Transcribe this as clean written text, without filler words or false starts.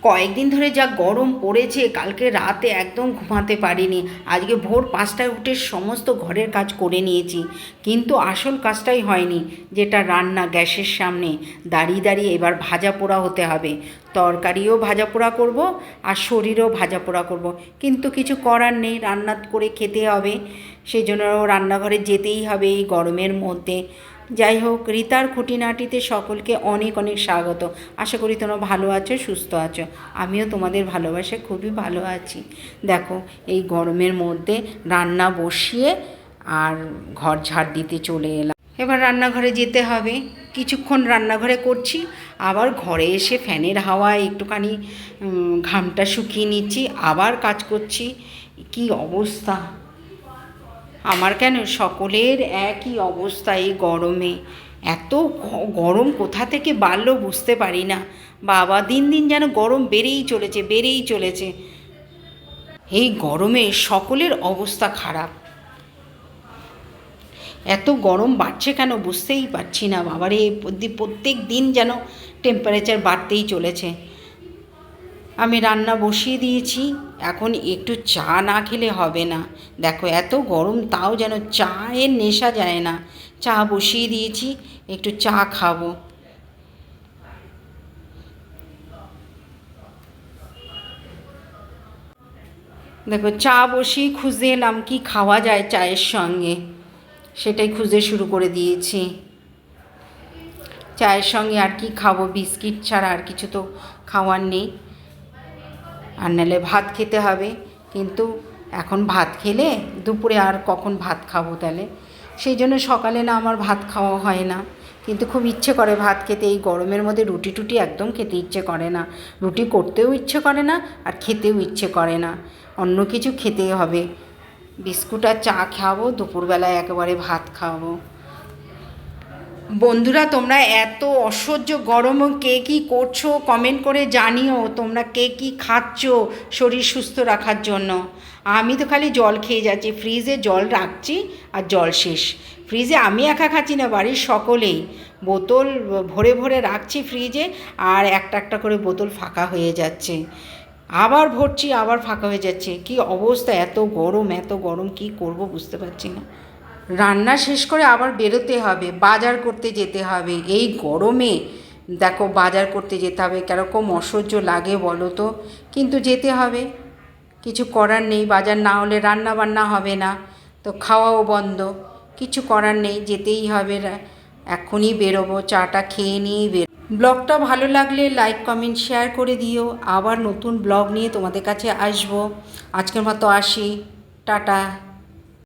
কয়েকদিন ধরে যা গরম পড়েছে, কালকে রাতে একদম ঘুমাতে পারিনি। আজকে ভোর 5টায় উঠে সমস্ত ঘরের কাজ করে নিয়েছি, কিন্তু আসল কাজটাই হয়নি, যেটা রান্না। গ্যাসের সামনে দাঁড়িয়ে দাঁড়িয়ে এবার ভাজা পোড়া হতে হবে। তরকারিও ভাজা পোড়া করব, আর শরীরও ভাজা পোড়া করব, কিন্তু কিছু করার নেই, রান্না করে খেতে হবে। সেই জন্য রান্নাঘরে যেতেই হবে এই গরমের মধ্যে। যাই হোক, রিতার খুঁটিনাটিতে সকলকে অনেক অনেক স্বাগত। আশা করি তোমরা ভালো আছো, সুস্থ আছো। আমিও তোমাদের ভালোবাসে খুবই ভালো আছি। দেখো, এই গরমের মধ্যে রান্না বসিয়ে আর ঘর ঝাড় দিতে চলে এলাম। এবার রান্নাঘরে যেতে হবে। কিছুক্ষণ রান্নাঘরে করছি, আবার ঘরে এসে ফ্যানের হাওয়ায় একটুখানি ঘামটা শুকিয়ে নিচ্ছি, আবার কাজ করছি। কি অবস্থা আমার, কেন সকলের একই অবস্থা এই গরমে। এত গরম কোথা থেকে বাড়লো বুঝতে পারি না। বাবা, দিন দিন যেন গরম বেড়েই চলেছে, বেড়েই চলেছে। এই গরমে সকলের অবস্থা খারাপ। এত গরম বাড়ছে কেন বুঝতেই পারছি না। বাবারে, প্রত্যেক দিন যেন টেম্পারেচার বাড়তেই চলেছে। আমি রান্না বসিয়ে দিয়েছি, এখন একটু চা না খেলে হবে না। দেখো, এত গরম তাও যেন চায়ের নেশা যায় না। চা বসিয়ে দিয়েছি, একটু চা খাবো। দেখো, চা বসিয়ে খুঁজে এলাম কি খাওয়া যায় চায়ের সঙ্গে, সেটাই খুঁজে শুরু করে দিয়েছি। চায়ের সঙ্গে আর কি খাবো, বিস্কিট ছাড়া আর কিছু তো খাওয়ার নেই। আর নাহলে ভাত খেতে হবে, কিন্তু এখন ভাত খেলে দুপুরে আর কখন ভাত খাবো তাহলে? সেই জন্য সকালে না আমার ভাত খাওয়া হয় না, কিন্তু খুব ইচ্ছে করে ভাত খেতে। এই গরমের মধ্যে রুটি টুটি একদম খেতে ইচ্ছে করে না। রুটি করতেও ইচ্ছে করে না, আর খেতেও ইচ্ছে করে না। অন্য কিছু খেতেই হবে। বিস্কুট আর চা খাবো, দুপুরবেলায় একেবারে ভাত খাবো। বন্ধুরা, তোমরা এত অসহ্য গরমও কে কী করছো কমেন্ট করে জানিও। তোমরা কে কী খাচ্ছো শরীর সুস্থ রাখার জন্য। আমি তো খালি জল খেয়ে যাচ্ছি, ফ্রিজে জল রাখছি আর জল শেষ। ফ্রিজে আমি একা খাচ্ছি না, বাড়ির সকলেই বোতল ভরে ভরে রাখছি ফ্রিজে, আর একটা একটা করে বোতল ফাঁকা হয়ে যাচ্ছে। আবার ভরছি, আবার ফাঁকা হয়ে যাচ্ছে। কি অবস্থা, এত গরম, এত গরম, কি করব বুঝতে পারছি না। রান্না শেষ করে আবার বেরোতে হবে, বাজার করতে যেতে হবে। এই গরমে দেখো, বাজার করতে যেতে হবে, কীরকম অসহ্য লাগে বলো তো, কিন্তু যেতে হবে। কিছু করার নেই, বাজার না হলে রান্না বান্না হবে না, তো খাওয়াও বন্ধ। কিছু করার নেই, যেতেই হবে। এখনই বেরোবো, চাটা খেয়ে নিয়েই বেরো। ব্লগটা ভালো লাগলে লাইক কমেন্ট শেয়ার করে দিও। আবার নতুন ব্লগ নিয়ে তোমাদের কাছে আসবো। আজকের মতো আসি, টাটা।